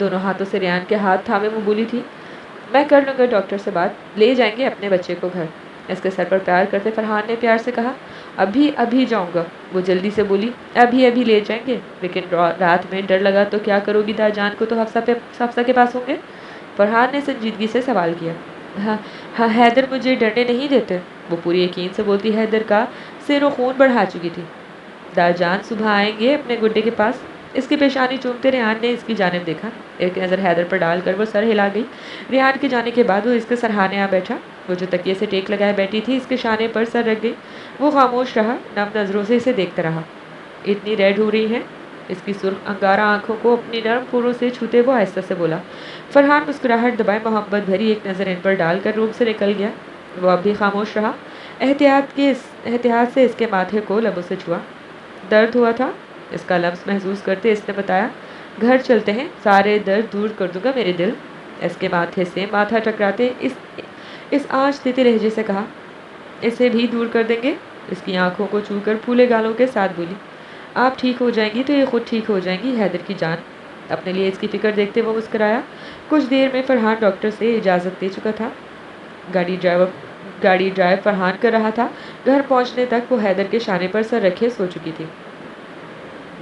دونوں ہاتھوں سے ریان کے ہاتھ تھامے وہ بولی تھی، میں کر لوں گا ڈاکٹر سے بات، لے جائیں گے اپنے بچے کو گھر۔ اس کے سر پر پیار کرتے فرحان نے پیار سے کہا، ابھی جاؤں گا۔ وہ جلدی سے بولی، ابھی لے جائیں گے، لیکن رات میں ڈر لگا تو کیا کرو گی؟ جان کو تو حفصہ کے پاس ہوں گے۔ فرحان نے سنجیدگی سے سوال کیا۔ ہاں ہاں، حیدر مجھے ڈرنے نہیں دیتے، وہ پوری یقین سے بولتی۔ حیدر کا سر و خون بڑھا چکی تھی۔ جان صبح آئیں گے اپنے گڈے کے پاس۔ اس کی پیشانی چومتے ریان نے اس کی جانب دیکھا، ایک نظر حیدر پر ڈال کر وہ سر ہلا گئی۔ ریان کے جانے کے بعد وہ اس کے سرہانے آ بیٹھا۔ وہ جو تکیے سے ٹیک لگائے بیٹھی تھی اس کے شانے پر سر رکھ گئی۔ وہ خاموش رہا، نم نظروں سے اسے دیکھتا رہا۔ اتنی ریڈ ہو رہی ہے؟ اس کی سرخ انگارہ آنکھوں کو اپنی نرم پھولوں سے چھوتے وہ آہستہ سے بولا۔ فرحان مسکراہٹ دبائے محبت بھری ایک نظر ان پر ڈال کر روم سے نکل گیا۔ وہ اب بھی خاموش رہا، احتیاط سے اس کے ماتھے کو لبوں سے چھوا۔ درد ہوا تھا؟ اس کا لمس محسوس کرتے اس نے بتایا۔ گھر چلتے ہیں، سارے درد دور کر دوں گا میرے دل۔ اس کے ماتھے سے ماتھا ٹکراتے اس آنچ دیتے لہجے سے کہا، اسے بھی دور کر دیں گے؟ اس کی آنکھوں کو چھو کر پھولے گالوں کے ساتھ بولی، آپ ٹھیک ہو جائیں گی تو یہ خود ٹھیک ہو جائیں گی حیدر کی جان۔ اپنے لیے اس کی فکر دیکھتے وہ مسکرایا۔ کچھ دیر میں فرحان ڈاکٹر سے اجازت دے چکا تھا۔ گاڑی ڈرائیو فرحان کر رہا تھا۔ گھر پہنچنے تک وہ حیدر کے شانے پر سر رکھے سو چکی تھی۔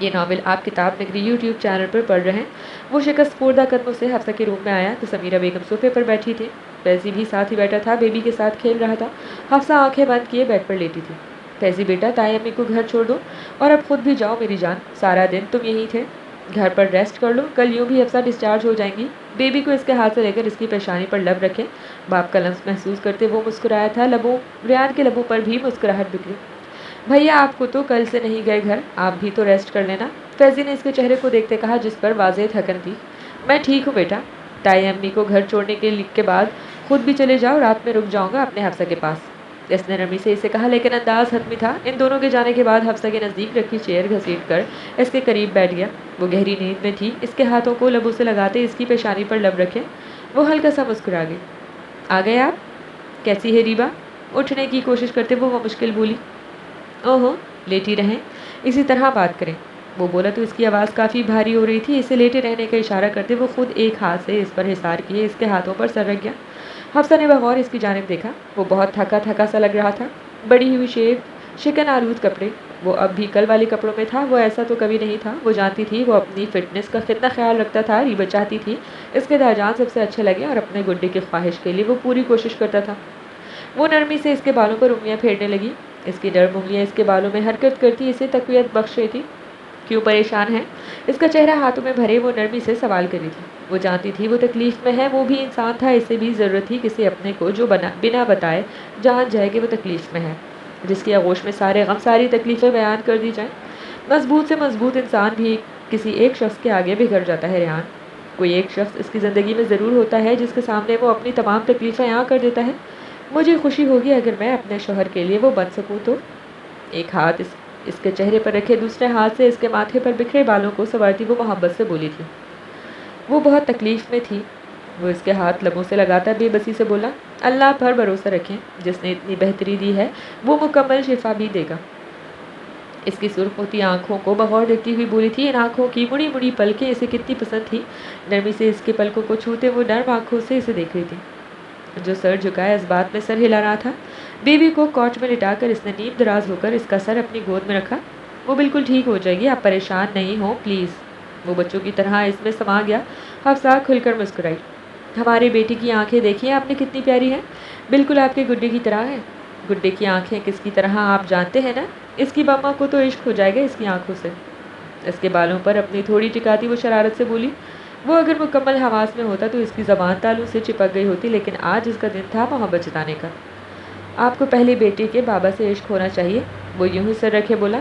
یہ ناول آپ کتاب نگری یوٹیوب چینل پر پڑھ رہے ہیں۔ وہ شکست خوردہ قدموں سے حفصہ کے روم میں آیا تو سمیرہ بیگم صوفے پر بیٹھی تھی۔ فیضی بھی ساتھ ہی بیٹھا تھا، بیبی کے ساتھ کھیل رہا تھا۔ حفصہ آنکھیں بند کیے بیڈ پر لیٹی تھی۔ فیضی بیٹا، تائی امی کو گھر چھوڑ دو اور اب خود بھی جاؤ میری جان، سارا دن تم یہیں تھے، گھر پر ریسٹ کر لو، کل یوں بھی حفصہ ڈسچارج ہو جائیں گی۔ بیبی کو اس کے ہاتھ سے لے کر اس کی پیشانی پر لب رکھے باپ کا لمس محسوس کرتے وہ مسکرایا تھا۔ ریان کے لبوں پر بھی مسکراہٹ بکھری۔ بھیا آپ کو تو کل سے نہیں گئے گھر، آپ بھی تو ریسٹ کر لینا، فیضی نے اس کے چہرے کو دیکھتے کہا جس پر واضح تھکن تھی۔ میں ٹھیک ہوں بیٹا، تائی امی کو گھر چھوڑنے کے بعد خود بھی چلے جاؤ، رات میں رک جاؤں گا اپنے حفصہ کے پاس، اس نے نرمی سے اسے کہا، لیکن انداز حتمی تھا۔ ان دونوں کے جانے کے بعد حفصہ کے نزدیک رکھی چیئر گھسیٹ کر اس کے قریب بیٹھ گیا۔ وہ گہری نیند میں تھی، اس کے ہاتھوں کو لبوں سے لگاتے اس کی پیشانی پر لب رکھے وہ ہلکا سا مسکرا گئی۔ آ گئے آپ؟ کیسی ہے ریبا؟ اٹھنے کی کوشش کرتے وہ مشکل بولی۔ اوہو، لیٹی رہیں، اسی طرح بات کریں۔ وہ بولا تو اس کی آواز کافی بھاری ہو رہی تھی۔ اسے لیٹے رہنے کا اشارہ کرتے وہ خود ایک ہاتھ سے اس پر حصار کیے اس کے ہاتھوں پر سر رکھ گیا۔ حفصہ نے بغور اس کی جانب دیکھا۔ وہ بہت تھکا سا لگ رہا تھا، بڑی ہوئی شکن آلود کپڑے، وہ اب بھی کل والے کپڑوں میں تھا۔ وہ ایسا تو کبھی نہیں تھا، وہ جانتی تھی وہ اپنی فٹنس کا کتنا خیال رکھتا تھا۔ ریبا چاہتی تھی اس کے داجان سب سے اچھے لگے اور اپنے گڈے کی خواہش کے لیے وہ پوری کوشش کرتا تھا۔ وہ نرمی سے اس کے بالوں پر انگلیاں پھیرنے لگی، اس کی نرم انگلیاں اس کے بالوں میں حرکت کرتی اسے تقویت بخش رہی تھی۔ کیوں پریشان ہے؟ اس کا چہرہ ہاتھوں میں بھرے وہ نرمی سے سوال کری تھی۔ وہ جانتی تھی وہ تکلیف میں ہے، وہ بھی انسان تھا، اسے بھی ضرورت تھی کسی اپنے کو جو بنا بتائے جان جائے کہ وہ تکلیف میں ہے، جس کی آغوش میں سارے غم ساری تکلیفیں بیان کر دی جائیں۔ مضبوط سے مضبوط انسان بھی کسی ایک شخص کے آگے بگڑ جاتا ہے ریان۔ کوئی ایک شخص اس کی زندگی میں ضرور ہوتا ہے جس کے سامنے وہ اپنی تمام تکلیفیں عیاں کر دیتا ہے۔ مجھے خوشی ہوگی اگر میں اپنے شوہر کے لیے وہ بن سکوں تو۔ ایک ہاتھ اس کے چہرے پر رکھے دوسرے ہاتھ سے اس کے ماتھے پر بکھرے بالوں کو سنوارتی وہ محبت سے بولی تھی۔ وہ بہت تکلیف میں تھی۔ وہ اس کے ہاتھ لبوں سے لگاتا بے بسی سے بولا، اللہ پر بھروسہ رکھیں، جس نے اتنی بہتری دی ہے وہ مکمل شفا بھی دے گا۔ اس کی سرخ ہوتی آنکھوں کو بغور دیکھتی ہوئی بولی تھی۔ ان آنکھوں کی مڑی مڑی پلکیں اسے کتنی پسند تھی۔ نرمی سے اس کے پلکوں کو چھوتے وہ نرم آنکھوں سے اسے دیکھ رہی تھی، جو سر جھکائے اس بات میں سر ہلا رہا تھا۔ بیبی کو کوچ میں لٹا کر اس نے نیم دراز ہو کر اس کا سر اپنی گود میں رکھا۔ وہ بالکل ٹھیک ہو جائے گی، آپ پریشان نہیں ہوں پلیز۔ وہ بچوں کی طرح اس میں سما گیا۔ حفصہ کھل کر مسکرائی، ہمارے بیٹی کی آنکھیں دیکھیے آپ نے کتنی پیاری ہیں، بالکل آپ کے گڈے کی طرح ہے۔ گڈے کی آنکھیں کس کی طرح آپ جانتے ہیں نا، اس کی بما کو تو عشق ہو جائے گا اس کی آنکھوں سے۔ اس کے بالوں پر اپنی تھوڑی ٹکاتی وہ شرارت سے بولی۔ وہ اگر مکمل حواس میں ہوتا تو اس کی زبان تالو سے چپک گئی ہوتی، لیکن آج اس کا دن تھا محبت جتانے کا۔ آپ کو پہلے بیٹے کے بابا سے عشق ہونا چاہیے۔ وہ یوں ہی سر رکھے بولا،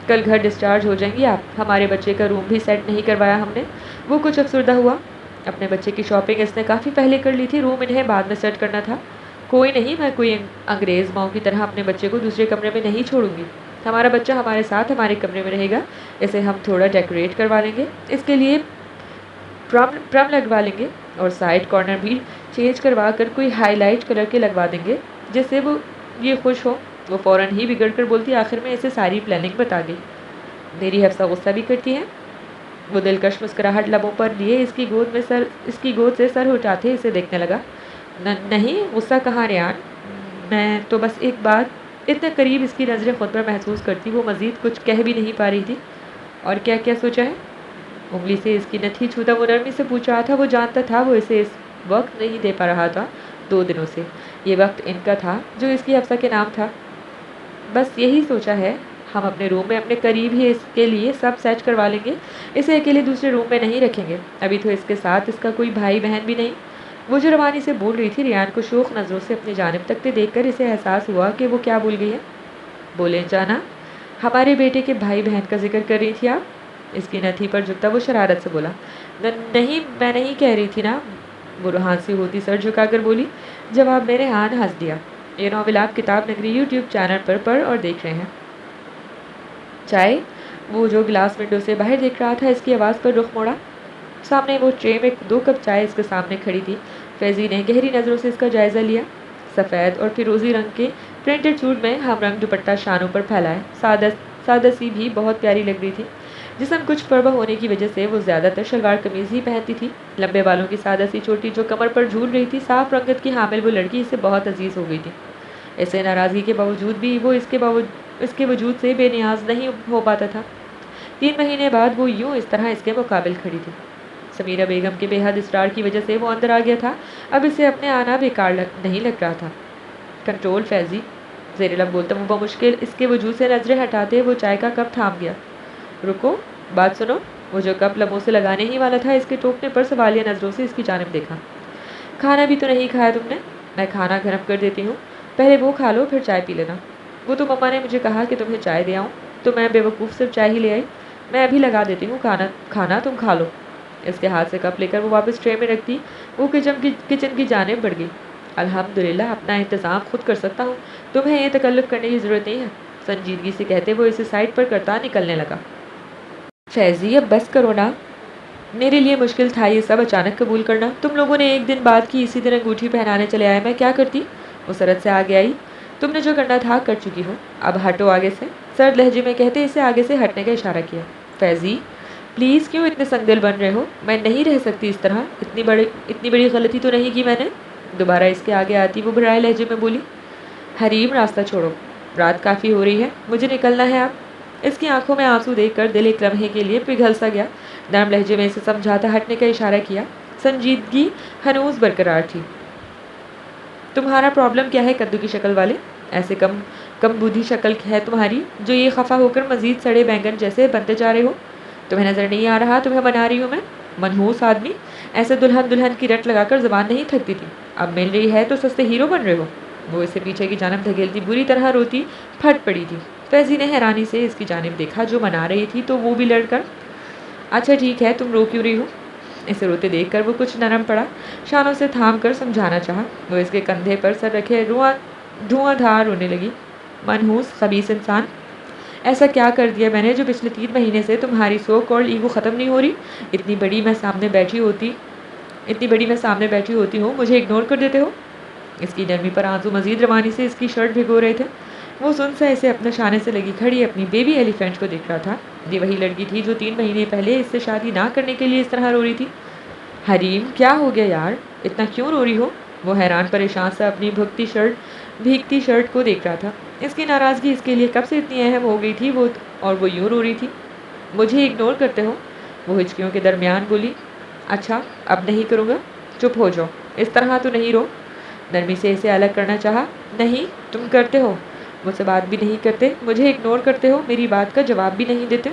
کل گھر ڈسچارج ہو جائیں گی آپ، ہمارے بچے کا روم بھی سیٹ نہیں کروایا ہم نے۔ وہ کچھ افسردہ ہوا، اپنے بچے کی شاپنگ اس نے کافی پہلے کر لی تھی، روم انہیں بعد میں سیٹ کرنا تھا۔ کوئی نہیں، میں کوئی انگریز ماؤں کی طرح اپنے بچے کو دوسرے کمرے میں نہیں چھوڑوں گی، ہمارا بچہ ہمارے ساتھ ہمارے کمرے میں رہے گا، اسے ہم تھوڑا ڈیکوریٹ کروا لیں گے، اس کے لیے پرم لگوا لیں گے اور سائڈ کارنر بھی چینج کروا کر کوئی ہائی لائٹ کلر کے لگوا دیں گے جس سے وہ یہ خوش ہو۔ وہ فوراً ہی بگڑ کر بولتی، آخر میں اسے ساری پلاننگ بتا گئی۔ میری حفصہ غصہ بھی کرتی ہے؟ وہ دلکش مسکراہٹ لبوں پر لیے اس کی گود سے سر اٹھاتے اسے دیکھنے لگا۔ نہیں، غصہ کہاں ریان، میں تو بس ایک بات۔ اتنے قریب اس کی نظریں خود پر محسوس کرتی وہ مزید کچھ کہہ بھی نہیں پا رہی تھی۔ اور کیا کیا سوچا ہے؟ انگلی سے اس کی نتھی چھوتا وہ نرمی سے پوچھ رہا تھا۔ وہ جانتا تھا وہ اسے اس وقت نہیں دے پا رہا تھا، 2 دنوں سے یہ وقت ان کا تھا جو اس کی حفصہ کے نام تھا۔ بس یہی سوچا ہے، ہم اپنے روم میں اپنے قریب ہی اس کے لیے سب سیٹ کروا لیں گے، اسے اکیلے دوسرے روم میں نہیں رکھیں گے، ابھی تو اس کے ساتھ اس کا کوئی بھائی بہن بھی نہیں۔ وہ جو روانی سے بول رہی تھی، ریان کو شوق نظروں سے اپنی جانب تکتے دیکھ کر اسے احساس ہوا کہ وہ کیا بھول گئی ہے۔ بولے جانا، ہمارے بیٹے کے بھائی بہن کا ذکر کر رہی تھی آپ؟ اس کی نتھی پر جھکتا وہ شرارت سے بولا۔ نہیں، میں نہیں کہہ رہی تھی نا، وہ روحانسی ہوتی سر جھکا کر بولی۔ جواب میں ریحان ہنس دیا۔ یہ ناول آپ کتاب نگری یوٹیوب چینل پر پڑھ اور دیکھ رہے ہیں؟ چائے؟ وہ جو گلاس ونڈو سے باہر دیکھ رہا تھا اس کی آواز پر رخ موڑا۔ سامنے وہ ٹرے میں 2 کپ چائے اس کے سامنے کھڑی تھی۔ فیضی نے گہری نظروں سے اس کا جائزہ لیا۔ سفید اور فیروزی رنگ کے پرنٹڈ سوٹ میں ہم رنگ دوپٹہ شانوں پر پھیلائے، سادہ سی بھی بہت پیاری لگ رہی تھی۔ جسم کچھ فربہ ہونے کی وجہ سے وہ زیادہ تر شلوار قمیض ہی پہنتی تھی۔ لمبے بالوں کی سادہ سی چوٹی جو کمر پر جھول رہی تھی، صاف رنگت کی حامل وہ لڑکی اسے بہت عزیز ہو گئی تھی۔ اسے ناراضگی کے باوجود بھی وہ اس کے وجود سے بے نیاز نہیں ہو پاتا تھا۔ 3 مہینے بعد وہ یوں اس طرح اس کے مقابل کھڑی تھی۔ سمیرہ بیگم کے بے حد اصرار کی وجہ سے وہ اندر آ گیا تھا۔ اب اسے اپنے آنا بیکار نہیں لگ رہا تھا۔ کنٹرول فیضی، زیر لب بولتا وہ بمشکل اس کے وجود سے نظریں ہٹاتے وہ چائے کا کپ تھام گیا۔ رکو، بات سنو۔ وہ جو کپ لبوں سے لگانے ہی والا تھا، اس کے ٹوکنے پر سوالیہ نظروں سے اس کی جانب دیکھا۔ کھانا بھی تو نہیں کھایا تم نے؟ میں کھانا گرم کر دیتی ہوں، پہلے وہ کھا لو پھر چائے پی لینا۔ وہ تو مما نے مجھے کہا کہ تمہیں چائے دے آؤں، تو میں بے وقوف صرف چائے ہی لے آئی۔ میں ابھی لگا دیتی ہوں، کھانا تم کھا لو۔ اس کے ہاتھ سے کپ لے کر وہ واپس ٹرے میں رکھتی وہ کچن کی جانب بڑھ گئی۔ الحمدللہ اپنا انتظام خود کر سکتا ہوں، تمہیں یہ تکلف کرنے کی ضرورت نہیں ہے، سنجیدگی سے کہتے وہ اسے سائڈ پر کرتا نکلنے لگا۔ فیضی اب بس کرو نا، میرے لیے مشکل تھا یہ سب اچانک قبول کرنا۔ تم لوگوں نے ایک دن بعد کی اسی دن انگوٹھی پہنانے چلے آئے، میں کیا کرتی؟ وہ سرد سے آگے آئی۔ تم نے جو کرنا تھا کر چکی ہو، اب ہٹو آگے سے، سرد لہجے میں کہتے اسے آگے سے ہٹنے کا اشارہ کیا۔ فیضی پلیز کیوں اتنے سنگ دل بن رہے ہو؟ میں نہیں رہ سکتی اس طرح، اتنی بڑی غلطی تو نہیں کی میں نے۔ دوبارہ اس کے آگے آتی وہ بھرائے لہجے میں بولی۔ حریم راستہ چھوڑو، رات کافی ہو رہی ہے، مجھے نکلنا ہے اب۔ اس کی آنکھوں میں آنسو دیکھ کر دل ایک لمحے کے لیے پگھل سا گیا۔ نرم لہجے میں اسے سمجھاتا ہٹنے کا اشارہ کیا، سنجیدگی ہنوز برقرار تھی۔ تمہارا پرابلم کیا ہے کدو کی شکل والے؟ ایسے کم بودھی شکل ہے تمہاری جو یہ خفا ہو کر مزید سڑے بینگن جیسے بنتے جا رہے ہو۔ تمہیں نظر نہیں آ رہا تمہیں بنا رہی ہوں میں؟ منحوس آدمی، ایسے دلہن کی رٹ لگا کر زبان نہیں تھکتی تھی، اب مل رہی ہے تو سستے ہیرو بن رہے ہو۔ وہ اسے پیچھے کی جانب دھکیلتی بری طرح روتی پھٹ پڑی تھی۔ فیضی نے حیرانی سے اس کی جانب دیکھا جو منا رہی تھی تو وہ بھی لڑ کر، اچھا ٹھیک ہے، تم رو کیوں رہی ہو؟ اسے روتے دیکھ کر وہ کچھ نرم پڑا، شانوں سے تھام کر سمجھانا چاہا۔ وہ اس کے کندھے پر سر رکھے دھواں دھار رونے لگی۔ منحوس خبیث انسان، ایسا کیا کر دیا میں نے جو پچھلے 3 مہینے سے تمہاری سو کالڈ ایگو ختم نہیں ہو رہی؟ اتنی بڑی میں سامنے بیٹھی ہوتی ہوں، مجھے اگنور کر دیتے ہو؟ اس کی نرمی پر آنسو مزید روانی سے اس کی شرٹ بھگو رہے تھے۔ وہ سنسا اسے اپنے شانے سے لگی کھڑی اپنی بیبی ایلیفینٹ کو دیکھ رہا تھا۔ یہ وہی لڑکی تھی جو 3 مہینے پہلے اس سے شادی نہ کرنے کے لیے اس طرح رو رہی تھی۔ حریم کیا ہو گیا یار، اتنا کیوں رو رہی ہو؟ وہ حیران پریشان سے اپنی بھیگتی شرٹ کو دیکھ رہا تھا۔ اس کی ناراضگی اس کے لیے کب سے اتنی اہم ہو گئی تھی اور وہ یوں رو رہی تھی۔ مجھے اگنور کرتے ہو؟ وہ ہچکیوں کے درمیان بولی۔ اچھا اب نہیں کروں گا، چپ ہو جاؤ، اس طرح تو نہیں رو۔ نرمی سے اسے الگ کرنا چاہا۔ نہیں، تم کرتے ہو، مجھ سے بات بھی نہیں کرتے، مجھے اگنور کرتے ہو، میری بات کا جواب بھی نہیں دیتے۔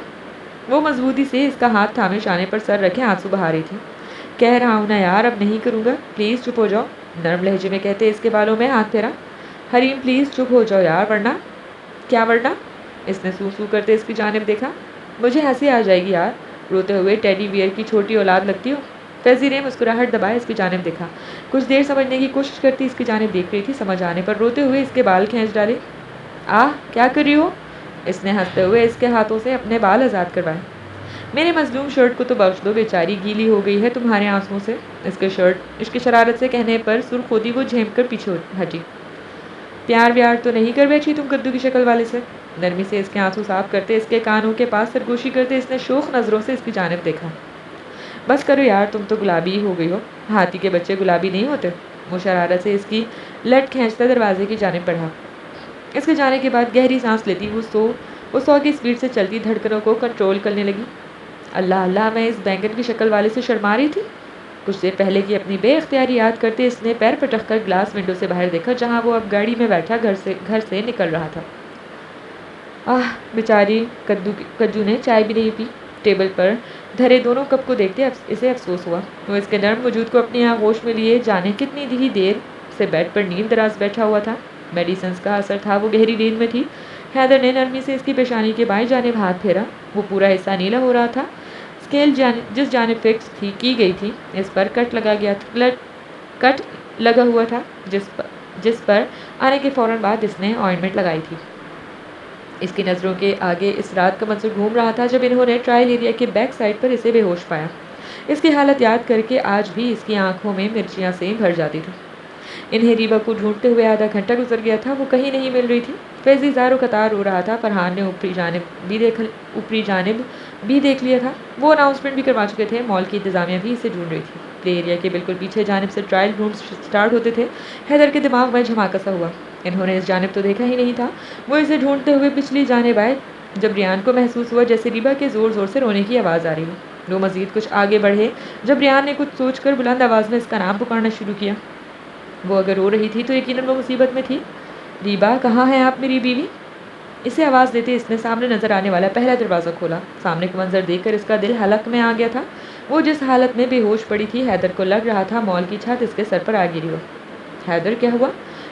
وہ مضبوطی سے اس کا ہاتھ تھامے شانے پر سر رکھے آنسو بہا رہی تھی۔ کہہ رہا ہوں نا یار اب نہیں کروں گا، پلیز چپ ہو جاؤ، نرم لہجے میں کہتے اس کے بالوں میں ہاتھ پھیرا۔ حریم پلیز چپ ہو جاؤ یار، ورنہ کیا ورنہ؟ اس نے سو کرتے اس کی جانب دیکھا۔ مجھے ہنسی آ جائے گی یار، روتے ہوئے ٹیڈی بیئر کی چھوٹی اولاد لگتی ہو۔ فیضی نے مسکراہٹ دبائے اس کی جانب دیکھا، کچھ دیر سمجھنے کی کوشش کرتی اس کی جانب دیکھ رہی تھی، سمجھ آنے پر روتے ہوئے اس کے بال کھینچ ڈالے۔ آہ کیا کر رہی ہو؟ اس نے ہنستے ہوئے اس کے ہاتھوں سے اپنے بال آزاد کروائے۔ میرے مظلوم شرٹ کو تو بخش دو، بیچاری گیلی ہو گئی ہے تمہارے آنسوؤں سے۔ اس کی شرارت سے کہنے پر سرخ ہوتی وہ جھینک کر پیچھے ہٹی۔ پیار ویار تو نہیں کر بیٹھی تم کدو کی شکل والے سے؟ نرمی سے اس کے آنسو صاف کرتے اس کے کانوں کے پاس سرگوشی کرتے اس نے شوخ نظروں سے اس کی جانب دیکھا۔ بس کرو یار، تم تو گلابی ہی ہو گئی ہو، ہاتھی کے بچے گلابی نہیں ہوتے۔ وہ شرارت سے اس کی لٹ کھینچتا دروازے کی جانب بڑھا۔ اس کے جانے کے بعد گہری سانس لیتی وہ 100 کی اسپیڈ سے چلتی دھڑکنوں کو کنٹرول کرنے لگی۔ اللہ اللہ، میں اس بینگن کی شکل والے سے شرما رہی تھی۔ کچھ دیر پہلے کی اپنی بے اختیاری یاد کرتے اس نے پیر پٹک کر گلاس ونڈو سے باہر دیکھا، جہاں وہ اب گاڑی میں بیٹھا گھر سے نکل رہا تھا۔ بیچاری کجو نے چائے بھی نہیں پی۔ ٹیبل پر دھرے دونوں کپ کو دیکھتے اسے افسوس ہوا۔ وہ اس کے نرم وجود کو اپنے آغوش میں لیے جانے کتنی ہی دیر سے بیڈ پر نیند دراز بیٹھا ہوا تھا۔ میڈیسنز کا اثر تھا، وہ گہری نیند میں تھی۔ حیدر نے نرمی سے اس کی پیشانی کے بائیں جانب ہاتھ پھیرا۔ وہ پورا حصہ نیلا ہو رہا تھا۔ اسکیل جس جانب فکس کی گئی تھی اس پر کٹ لگا ہوا تھا، جس پر آنے کے فوراً بعد اس نے آئنمنٹ لگائی تھی۔ اس کی نظروں کے آگے اس رات کا منظر گھوم رہا تھا جب انہوں نے ٹرائل ایریا کے بیک سائڈ پر اسے بے ہوش پایا۔ اس کی حالت یاد کر کے آج بھی اس کی آنکھوں میں مرچیاں سے بھر جاتی تھی۔ انہیں ریبا کو ڈھونڈتے ہوئے آدھا گھنٹہ گزر گیا تھا، وہ کہیں نہیں مل رہی تھی۔ فیضی زار و قطار رو رہا تھا۔ فرحان نے اوپری جانب بھی دیکھ لیا تھا۔ وہ اناؤنسمنٹ بھی کروا چکے تھے، مال کی انتظامیہ بھی اسے ڈھونڈ رہی تھی۔ پلے ایریا کے بالکل پیچھے جانب سے ٹرائل روم سٹارٹ ہوتے تھے۔ حیدر کے دماغ میں جھماکا سا ہوا۔ انہوں نے اس جانب تو دیکھا ہی نہیں تھا۔ وہ اسے ڈھونڈتے ہوئے پچھلی جانب آئے جب ریان کو محسوس ہوا جیسے ریبا کے زور زور سے رونے کی آواز آ رہی ہے۔ وہ مزید کچھ آگے بڑھے جب ریان نے کچھ سوچ کر بلند آواز میں اس کا نام پکارنا شروع کیا۔ وہ اگر رو رہی تھی تو یقیناً وہ مصیبت میں تھی۔ ریبا، کہاں ہے آپ میری بیوی؟ اسے آواز دیتے اس نے سامنے نظر آنے والا پہلا دروازہ کھولا۔ سامنے کا منظر دیکھ کر اس کا دل حلق میں آ گیا تھا۔ وہ جس حالت میں بے ہوش پڑی تھی، حیدر کو لگ رہا تھا مال کی چھت اس کے سر پر آ گری ہو۔ حیدر، کیا ہوا؟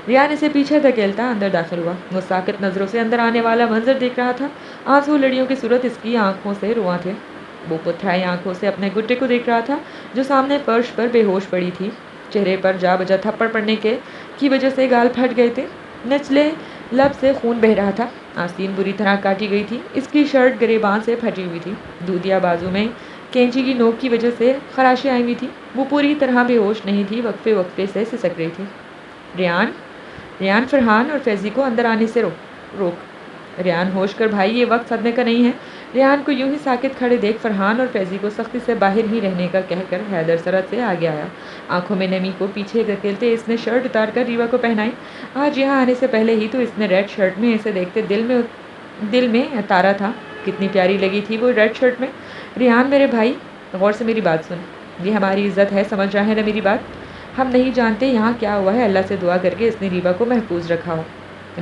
ریان اسے پیچھے دھکیلتا اندر داخل ہوا۔ وہ ساکت نظروں سے اندر آنے والا منظر دیکھ رہا تھا۔ آنسو لڑیوں کی صورت اس کی آنکھوں سے رواں تھے۔ وہ پتھرائی آنکھوں سے اپنے گڈے کو دیکھ رہا تھا جو سامنے فرش پر بے ہوش پڑی تھی۔ چہرے پر جا بجا تھپڑ پڑنے کی وجہ سے گال پھٹ گئے تھے۔ نچلے لب سے خون بہہ رہا تھا۔ آستین بری طرح کاٹی گئی تھی۔ اس کی شرٹ گریبان سے پھٹی ہوئی تھی۔ دودھیا بازو میں کینچی کی نوک کی وجہ سے خراشیں آئی ہوئی تھی۔ وہ پوری طرح بے ہوش نہیں تھی، وقفے سے سسک رہی تھی۔ ریان، فرحان اور فیضی کو اندر آنے سے روک۔ ریان، ہوش کر بھائی، یہ وقت صدمے کا نہیں ہے۔ ریان کو یوں ہی ساکت کھڑے دیکھ فرحان اور فیضی کو سختی سے باہر ہی رہنے کا کہہ کر حیدر سرعت سے آگے آیا۔ آنکھوں میں نمی کو پیچھے دھکیلتے اس نے شرٹ اتار کر ریوا کو پہنائی۔ آج یہاں آنے سے پہلے ہی تو اس نے ریڈ شرٹ میں اسے دیکھتے دل میں اتارا تھا۔ کتنی پیاری لگی تھی وہ ریڈ شرٹ میں۔ ریان میرے بھائی، غور سے میری بات سن۔ یہ ہماری عزت ہے، سمجھ رہا ہے نا میری بات؟ ہم نہیں جانتے یہاں کیا ہوا ہے، اللہ سے دعا کر کے اس نے ریوا کو محفوظ رکھا ہو،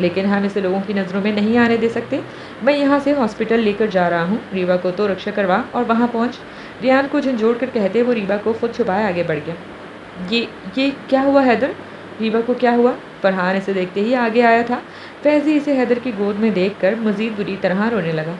لیکن ہم اسے لوگوں کی نظروں میں نہیں آنے دے سکتے۔ میں یہاں سے ہاسپٹل لے کر جا رہا ہوں، ریوا کو تو رکشا کروا اور وہاں پہنچ۔ ریان کو جھنجھوڑ کر کہتے وہ ریوا کو خود چھپائے آگے بڑھ گیا۔ یہ کیا ہوا حیدر؟ ریوا کو کیا ہوا؟ فرحان اسے دیکھتے ہی آگے آیا تھا۔ فیضی اسے حیدر کی گود میں دیکھ کر مزید بری طرح رونے لگا۔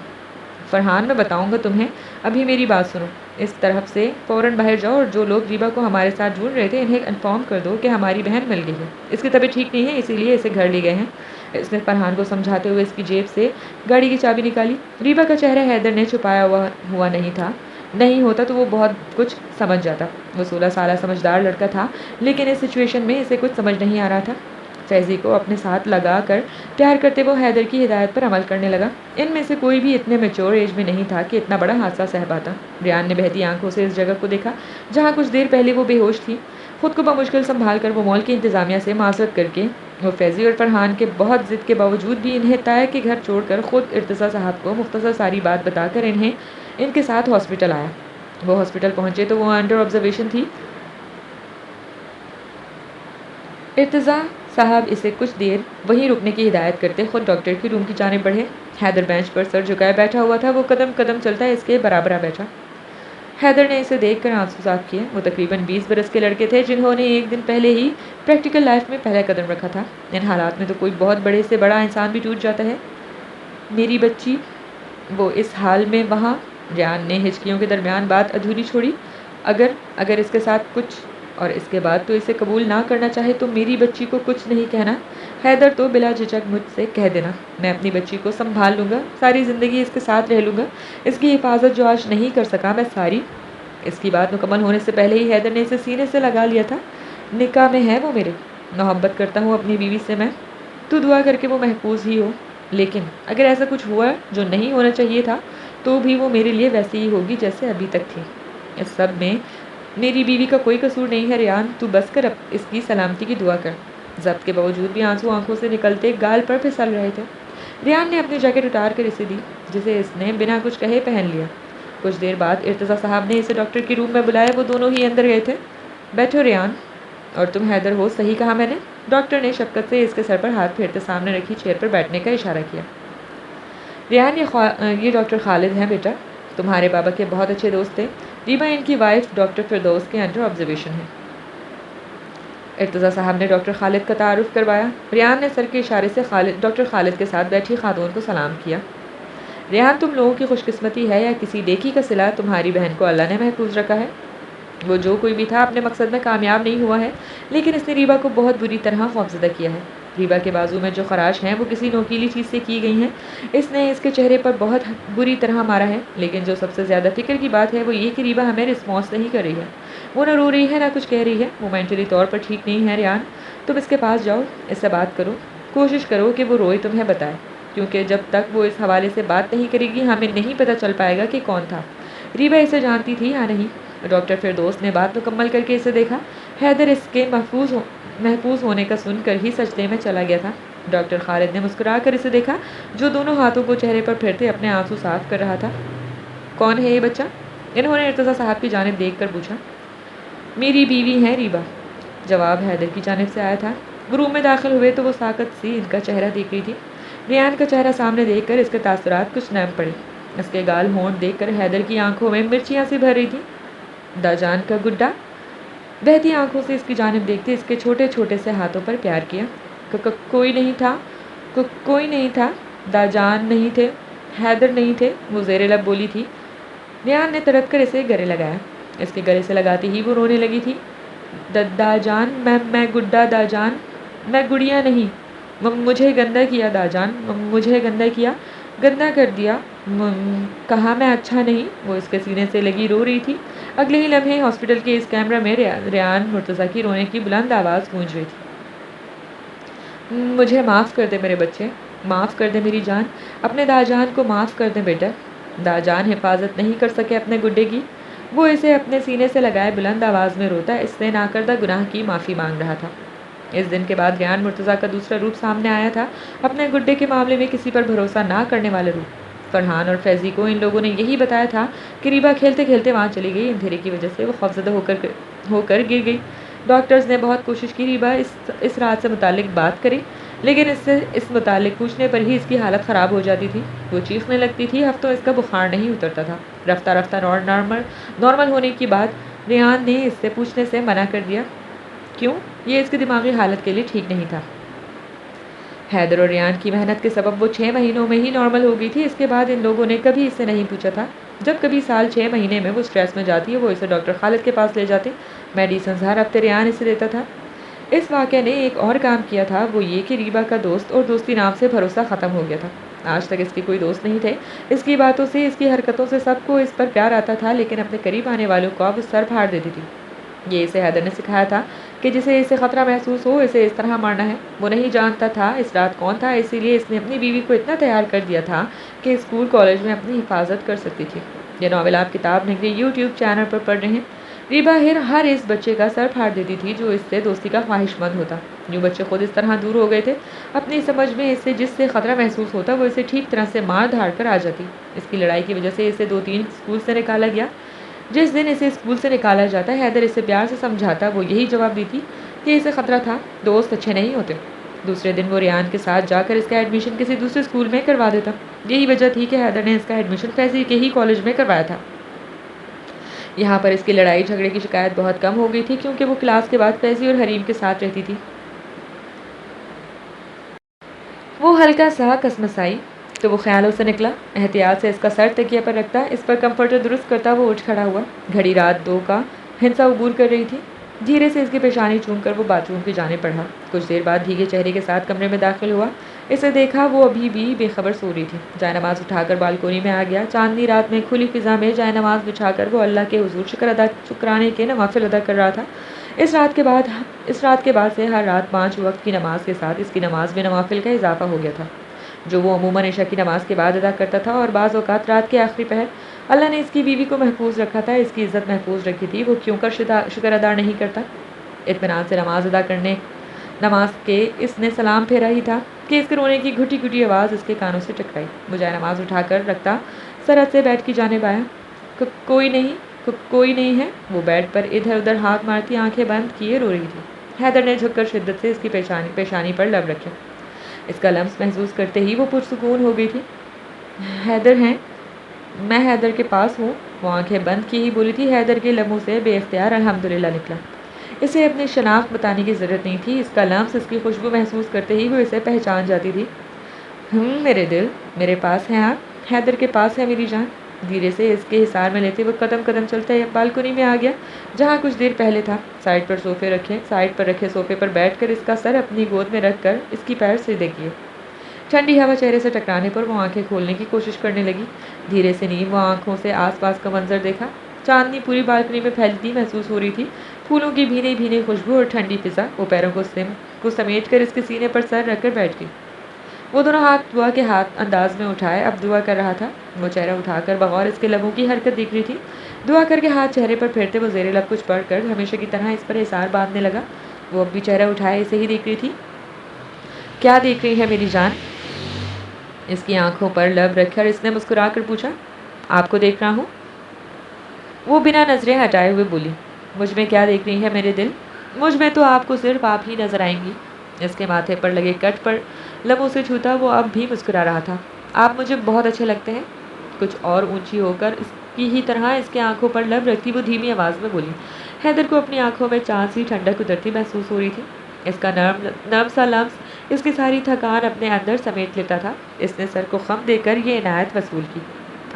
فرحان، میں بتاؤں گا تمہیں، ابھی میری بات سنو۔ اس طرف سے فوراً باہر جاؤ اور جو لوگ ریوا کو ہمارے ساتھ ڈھونڈ رہے تھے انہیں انفارم کر دو کہ ہماری بہن مل گئی ہے۔ اس کی طبیعت ٹھیک نہیں ہے، اسی لیے اسے گھر لے گئے ہیں۔ اس نے فرحان کو سمجھاتے ہوئے اس کی جیب سے گاڑی کی چابی نکالی۔ ریوا کا چہرہ حیدر نے چھپایا ہوا نہیں ہوتا تو وہ بہت کچھ سمجھ جاتا۔ وہ 16 سالہ سمجھدار لڑکا تھا، لیکن اس سچویشن میں اسے کچھ سمجھ نہیں آ رہا تھا۔ فیضی کو اپنے ساتھ لگا کر پیار کرتے وہ حیدر کی ہدایت پر عمل کرنے لگا۔ ان میں سے کوئی بھی اتنے میچور ایج میں نہیں تھا کہ اتنا بڑا حادثہ سہ پاتا۔ ریان نے بہتی آنکھوں سے اس جگہ کو دیکھا جہاں کچھ دیر پہلے وہ بے ہوش تھی۔ خود کو بمشکل سنبھال کر وہ مال کی انتظامیہ سے معذرت کر کے وہ فیضی اور فرحان کے بہت ضد کے باوجود بھی انہیں طے کے گھر چھوڑ کر خود ارتضیٰ صاحب کو مختصر ساری بات بتا کر ان کے ساتھ ہاسپٹل آیا۔ وہ ہاسپٹل پہنچے تو وہ انڈر آبزرویشن تھی۔ ارتضیٰ صاحب اسے کچھ دیر وہیں رکنے کی ہدایت کرتے خود ڈاکٹر کے روم کی جانب بڑھے۔ حیدر بینچ پر سر جھکائے بیٹھا ہوا تھا۔ وہ قدم قدم چلتا اس کے برابر آ بیٹھا۔ حیدر نے اسے دیکھ کر آنسو صاف کیے۔ وہ تقریباً 20 برس کے لڑکے تھے جنہوں نے ایک دن پہلے ہی پریکٹیکل لائف میں پہلا قدم رکھا تھا۔ ان حالات میں تو کوئی بہت بڑے سے بڑا انسان بھی ٹوٹ جاتا ہے۔ میری بچی، وہ اس حال میں وہاں؟ ریان نے ہچکیوں کے درمیان بات ادھوری چھوڑی۔ اگر اس کے ساتھ کچھ اور اس کے بعد تو اسے قبول نہ کرنا چاہے تو میری بچی کو کچھ نہیں کہنا۔ حیدر تو بلا جھجک مجھ سے کہہ دینا، میں اپنی بچی کو سنبھال لوں گا، ساری زندگی اس کے ساتھ رہ لوں گا۔ اس کی حفاظت جو آج نہیں کر سکا میں ساری۔ اس کی بات مکمل ہونے سے پہلے ہی حیدر نے اسے سینے سے لگا لیا تھا۔ نکاح میں ہے وہ میرے، محبت کرتا ہوں اپنی بیوی سے میں، تو دعا کر کے وہ محفوظ ہی ہو۔ لیکن اگر ایسا کچھ ہوا جو نہیں ہونا چاہیے تھا تو بھی وہ میرے لیے ویسی ہی ہوگی جیسے ابھی تک تھی۔ اس سب میں میری بیوی کا کوئی قصور نہیں ہے ریان، تو بس کر اب اس کی سلامتی کی دعا کر۔ ضبط کے باوجود بھی آنسو آنکھوں سے نکلتے گال پر پھسل رہے تھے۔ ریان نے اپنی جیکٹ اتار کر اسے دی، جسے اس نے بنا کچھ کہے پہن لیا۔ کچھ دیر بعد ارتضیٰ صاحب نے اسے ڈاکٹر کے روم میں بلایا۔ وہ دونوں ہی اندر گئے تھے۔ بیٹھو ریان۔ اور تم حیدر ہو، صحیح کہا میں نے؟ ڈاکٹر نے شفقت سے اس کے سر پر ہاتھ پھیرتے سامنے رکھی چیئر پر بیٹھنے کا اشارہ کیا۔ ریان، یہ ڈاکٹر خالد ہیں بیٹا، تمہارے بابا کے بہت اچھے دوست تھے۔ ریبا ان کی وائف ڈاکٹر فردوس کے انڈر آبزرویشن ہے۔ ارتضیٰ صاحب نے ڈاکٹر خالد کا تعارف کروایا۔ ریان نے سر کے اشارے سے ڈاکٹر خالد کے ساتھ بیٹھی خاتون کو سلام کیا۔ ریان، تم لوگوں کی خوش قسمتی ہے یا کسی نیکی کا صلہ تمہاری بہن کو اللہ نے محفوظ رکھا ہے۔ وہ جو کوئی بھی تھا اپنے مقصد میں کامیاب نہیں ہوا ہے، لیکن اس نے ریبا کو بہت بری طرح خوفزدہ کیا ہے۔ ریبا کے بازو میں جو خراش ہیں وہ کسی نوکیلی چیز سے کی گئی ہیں۔ اس نے اس کے چہرے پر بہت بری طرح مارا ہے، لیکن جو سب سے زیادہ فکر کی بات ہے وہ یہ کہ ریبا ہمیں رسپانس نہیں کر رہی ہے۔ وہ نہ رو رہی ہے نہ کچھ کہہ رہی ہے۔ وہ مینٹلی طور پر ٹھیک نہیں ہے ریان، تم اس کے پاس جاؤ، اس سے بات کرو، کوشش کرو کہ وہ روئے تمہیں بتائے، کیونکہ جب تک وہ اس حوالے سے بات نہیں کرے گی ہمیں نہیں پتہ چل پائے گا کہ کون تھا، ریبا اسے جانتی تھی یا نہیں۔ ڈاکٹر فردوس نے بات مکمل کر کے اسے دیکھا۔ حیدر اس کے محفوظ ہونے کا سن کر ہی سجدے میں چلا گیا تھا۔ ڈاکٹر خالد نے مسکرا کر اسے دیکھا، جو دونوں ہاتھوں کو چہرے پر پھیرتے اپنے آنسو صاف کر رہا تھا۔ کون ہے یہ بچہ؟ انہوں نے ارتضیٰ صاحب کی جانب دیکھ کر پوچھا۔ میری بیوی ہے ریبا، جواب حیدر کی جانب سے آیا تھا۔ وہ روم میں داخل ہوئے تو وہ ساکت سی ان کا چہرہ دیکھ رہی تھی۔ ریان کا چہرہ سامنے دیکھ کر اس کے تاثرات کچھ نرم پڑے۔ اس کے گال ہونٹ دیکھ کر حیدر کی آنکھوں میں مرچیاں سی بھر رہی تھی۔ داجان کا گڈا؟ بہتی آنکھوں سے اس کی جانب دیکھتے اس کے چھوٹے چھوٹے سے ہاتھوں پر پیار کیا۔ کوئی نہیں تھا، کوئی نہیں تھا، داجان نہیں تھے، حیدر نہیں تھے، وہ زیر لب بولی تھی۔ ریان نے تڑپ کر اسے گلے لگایا۔ اس کے گلے سے لگاتے ہی وہ رونے لگی تھی۔ داجان، میں گڈا داجان، میں گڑیا نہیں، مجھے گندا کیا داجان، مجھے گندا کیا، گندا کر دیا، کہا میں اچھا نہیں۔ وہ اس کے سینے سے لگی رو رہی تھی۔ اگلے ہی لمحے ہاسپٹل کے اس کیمرہ میں ریان مرتضیٰ کی رونے کی بلند آواز گونج رہی تھی۔ مجھے معاف کر دے میرے بچے، معاف کر دے میری جان، اپنے داجان کو معاف کر دے بیٹا۔ داجان حفاظت نہیں کر سکے اپنے گڈے کی۔ وہ اسے اپنے سینے سے لگائے بلند آواز میں روتا اس سے ناکردہ گناہ کی معافی مانگ رہا تھا۔ اس دن کے بعد ریان مرتضیٰ کا دوسرا روپ سامنے آیا تھا، اپنے گڈے کے معاملے میں کسی پر بھروسہ نہ کرنے والے روپ۔ فرحان اور فیضی کو ان لوگوں نے یہی بتایا تھا کہ ریبا کھیلتے کھیلتے وہاں چلی گئی، اندھیرے کی وجہ سے وہ خوفزدہ ہو کر گر گئی۔ ڈاکٹرز نے بہت کوشش کی ریبا اس رات سے متعلق بات کرے، لیکن اس متعلق پوچھنے پر ہی اس کی حالت خراب ہو جاتی تھی۔ وہ چیخنے لگتی تھی، ہفتوں اس کا بخار نہیں اترتا تھا۔ رفتہ رفتہ نارمل ہونے کی بعد ریان نے اس سے پوچھنے سے منع کر دیا۔ کیوں؟ یہ اس کی دماغی حالت کے لیے ٹھیک نہیں تھا۔ حیدر اور ریان کی محنت کے سبب وہ 6 مہینوں میں ہی نارمل ہو گئی تھی۔ اس کے بعد ان لوگوں نے کبھی اس سے نہیں پوچھا تھا۔ جب کبھی سال 6 مہینے میں وہ سٹریس میں جاتی ہے وہ اسے ڈاکٹر خالد کے پاس لے جاتے، میڈیسنز ہر ہفتے ریان اسے دیتا تھا۔ اس واقعے نے ایک اور کام کیا تھا، وہ یہ کہ ریبا کا دوست اور دوستی نام سے بھروسہ ختم ہو گیا تھا۔ آج تک اس کے کوئی دوست نہیں تھے۔ اس کی باتوں سے، اس کی حرکتوں سے سب کو اس پر پیار آتا تھا، لیکن اپنے قریب آنے والوں کو اب سر پھاڑ دیتی تھی۔ یہ اسے حیدر نے سکھایا تھا کہ جسے اسے خطرہ محسوس ہو اسے اس طرح مارنا ہے۔ وہ نہیں جانتا تھا اس رات کون تھا، اسی لیے اس نے اپنی بیوی کو اتنا تیار کر دیا تھا کہ اسکول کالج میں اپنی حفاظت کر سکتی تھی۔ یہ ناول آپ کتاب نگری یوٹیوب چینل پر پڑھ رہے ہیں۔ ریبا ہر اس بچے کا سر پھاڑ دیتی تھی جو اس سے دوستی کا خواہش مند ہوتا۔ جو بچے خود اس طرح دور ہو گئے تھے، اپنی سمجھ میں اس سے جس سے خطرہ محسوس ہوتا وہ اسے ٹھیک طرح سے مار دھاڑ کر آ جاتی۔ اس کی لڑائی کی وجہ سے اسے 2-3 اسکول سے نکالا گیا۔ جس دن اسے اسکول سے نکالا جاتا حیدر اسے پیار سے سمجھاتا، وہ یہی جواب دیتی کہ اسے خطرہ تھا، دوست اچھے نہیں ہوتے۔ دوسرے دن وہ ریان کے ساتھ جا کر اس کا ایڈمیشن کسی دوسرے اسکول میں کروا دیتا۔ یہی وجہ تھی کہ حیدر نے اس کا ایڈمیشن فیضی کے ہی کالج میں کروایا تھا۔ یہاں پر اس کی لڑائی جھگڑے کی شکایت بہت کم ہو گئی تھی، کیونکہ وہ کلاس کے بعد فیضی اور حریم کے ساتھ رہتی تھی۔ وہ ہلکا سا کسمسائی تو وہ خیالوں سے نکلا۔ احتیاط سے اس کا سر تکیے پر رکھتا، اس پر کمفرٹر درست کرتا وہ اٹھ کھڑا ہوا۔ گھڑی رات 2 کا ہنسا عبور کر رہی تھی۔ دھیرے سے اس کی پیشانی چوم کر وہ باتھ روم کی جانب بڑھا۔ کچھ دیر بعد بھیگے چہرے کے ساتھ کمرے میں داخل ہوا۔ اسے دیکھا وہ ابھی بھی بے خبر سو رہی تھی۔ جائے نماز اٹھا کر بالکونی میں آ گیا۔ چاندنی رات میں کھلی فضا میں جائے نماز بچھا کر وہ اللہ کے حضور شکرانے کے نوافل ادا کر رہا تھا۔ اس رات کے بعد سے ہر رات 5 وقت کی نماز کے ساتھ اس کی نماز میں نوافل کا اضافہ ہو گیا تھا۔ جو وہ عموماً عشاء کی نماز کے بعد ادا کرتا تھا، اور بعض اوقات رات کے آخری پہر۔ اللہ نے اس کی بیوی کو محفوظ رکھا تھا، اس کی عزت محفوظ رکھی تھی، وہ کیوں کر شکر ادا نہیں کرتا؟ اطمینان سے نماز ادا کرنے نماز کے اس نے سلام پھیرا ہی تھا کہ اس کے رونے کی گھٹی گھٹی آواز اس کے کانوں سے ٹکرائی۔ وہ جائے نماز اٹھا کر رکھتا سرحد سے بیٹھ کی جانب آیا۔ کوئی نہیں ہے۔ وہ بیڈ پر ادھر ادھر ہاتھ مارتی آنکھیں بند کیے رو رہی تھی۔ حیدر نے جھک کر شدت سے اس کی پیشانی پر لب رکھے۔ اس کا لمس محسوس کرتے ہی وہ پرسکون ہو گئی تھی۔ حیدر ہیں؟ میں حیدر کے پاس ہوں، وہ آنکھیں بند کی ہی بولی تھی۔ حیدر کے لبوں سے بے اختیار الحمدللہ نکلا۔ اسے اپنی شناخت بتانے کی ضرورت نہیں تھی، اس کا لمس، اس کی خوشبو محسوس کرتے ہی وہ اسے پہچان جاتی تھی۔ میرے دل، میرے پاس ہیں آپ؟ حیدر کے پاس ہے میری جان۔ دھیرے سے اس کے حصار میں لیتے وہ قدم قدم چلتا بالکنی میں آ گیا، جہاں کچھ دیر پہلے تھا۔ سائڈ پر رکھے صوفے پر بیٹھ کر اس کا سر اپنی گود میں رکھ کر اس کی پیر سیدھے کیے۔ ٹھنڈی ہوا چہرے سے ٹکرانے پر وہ آنکھیں کھولنے کی کوشش کرنے لگی۔ دھیرے سے نیم وہ آنکھوں سے آس پاس کا منظر دیکھا۔ چاندنی پوری بالکنی میں پھیلتی محسوس ہو رہی تھی، پھولوں کی بھینی بھینی خوشبو اور ٹھنڈی فضا۔ وہ پیروں کو سمیٹ کر اس کے سینے پر سر رکھ کر بیٹھ گئی۔ وہ دونوں ہاتھ دعا کے انداز میں اٹھائے اب دعا کر رہا تھا۔ وہ چہرہ اٹھا کر بغور اس کے لبوں کی حرکت دیکھ رہی تھی۔ دعا کر کے ہاتھ چہرے پر پھیرتے وہ زیر لب کچھ پڑھ کر ہمیشہ کی طرح اس پر حصار باندھنے لگا۔ وہ اب بھی چہرہ اٹھائے اسے ہی دیکھ رہی تھی۔ کیا دیکھ رہی ہے میری جان؟ اس کی آنکھوں پر لب رکھ کر اس نے مسکرا کر پوچھا۔ آپ کو دیکھ رہا ہوں، وہ بنا نظریں ہٹائے ہوئے بولی۔ مجھ میں کیا دیکھ رہی ہے میرے دل؟ مجھ میں تو آپ کو صرف آپ ہی نظر آئیں گی۔ اس کے ماتھے پر لگے کٹ پر لبوں سے چھوتا وہ اب بھی مسکرا رہا تھا۔ آپ مجھے بہت اچھے لگتے ہیں۔ کچھ اور اونچی ہو کر اس کی ہی طرح اس کے آنکھوں پر لب رکھتی وہ دھیمی آواز میں بولی۔ حیدر کو اپنی آنکھوں میں چاند سی ٹھنڈک اترتی محسوس ہو رہی تھی۔ اس کا نرم سا لمس اس کی ساری تھکان اپنے اندر سمیٹ لیتا تھا۔ اس نے سر کو خم دے کر یہ عنایت وصول کی۔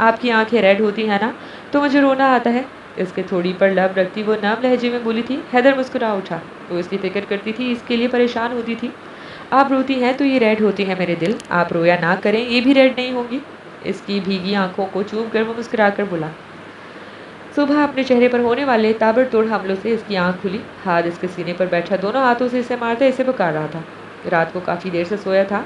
آپ کی آنکھیں ریڈ ہوتی ہیں نا تو مجھے رونا آتا ہے، اس کے تھوڑی پر لب رکھتی وہ نرم لہجے میں بولی تھی۔ حیدر مسکرا اٹھا۔ وہ اس کی فکر کرتی تھی، اس کے لیے پریشان ہوتی تھی۔ آپ روتی ہیں تو یہ ریڈ ہوتی ہیں میرے دل، آپ رویا نہ کریں یہ بھی ریڈ نہیں ہوں گی۔ اس کی بھیگی آنکھوں کو چوم کر وہ مسکرا کر بولا۔ صبح اپنے چہرے پر ہونے والے تابڑ توڑ حملوں سے اس کی آنکھ کھلی۔ ہاتھ اس کے سینے پر بیٹھا دونوں ہاتھوں سے اسے مارتا اسے پکار رہا تھا۔ رات کو کافی دیر سے سویا تھا۔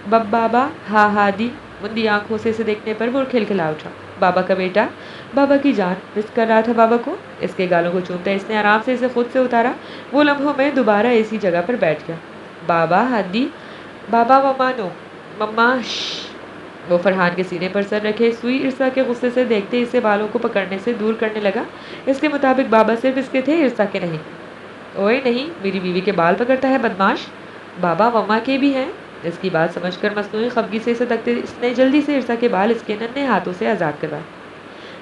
بابا ہادی مندی آنکھوں سے اسے دیکھنے پر وہ کھلکھلا اٹھا۔ بابا کا بیٹا، بابا کی جان، مس کر رہا تھا بابا کو۔ اس کے گالوں کو چومتا اس نے آرام سے اسے خود سے اتارا۔ وہ لمحوں میں دوبارہ اسی جگہ پر بیٹھ گیا۔ بابا ہادی، بابا مما نو، مما شش۔ وہ فرحان کے سینے پر سر رکھے سوئی ارسا کے غصے سے دیکھتے اسے بالوں کو پکڑنے سے دور کرنے لگا۔ اس کے مطابق بابا صرف اس کے تھے، ارسا کے نہیں۔ اوئے نہیں، میری بیوی کے بال پکڑتا ہے بدماش۔ بابا مما کے بھی ہیں۔ اس کی بات سمجھ کر مصنوعی خفگی سے اسے تکتے اس نے جلدی سے ارسا کے بال اس کے ننھے ہاتھوں سے آزاد کروائے۔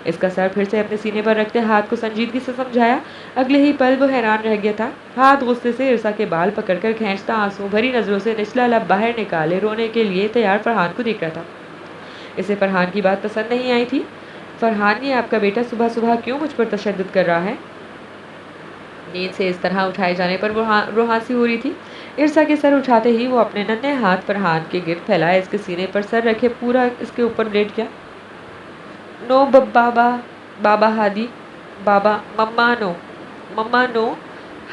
اس کا سر پھر سے اپنے سینے پر رکھتے ہاتھ کو سنجیدگی سے سمجھایا۔ اگلے ہی پل وہ حیران رہ گیا تھا۔ ہاتھ غصے سے ارسا کے بال پکڑ کر کھینچتا آنسو بھری نظروں سے نچلا لب باہر نکالے رونے کے لیے تیار فرحان کو دیکھ رہا تھا۔ اسے فرحان کی بات پسند نہیں آئی تھی۔ فرحان، یہ آپ کا بیٹا صبح صبح کیوں مجھ پر تشدد کر رہا ہے؟ نیند سے اس طرح اٹھائے جانے پر روحانسی ہو رہی تھی۔ ارسا کے سر اٹھاتے ہی وہ اپنے ننھے ہاتھ فرحان کے گرد پھیلائے اس کے سینے پر سر رکھے پورا اس کے اوپر لیٹ گیا۔ نو بابا ہادی، بابا مما نو، مما نو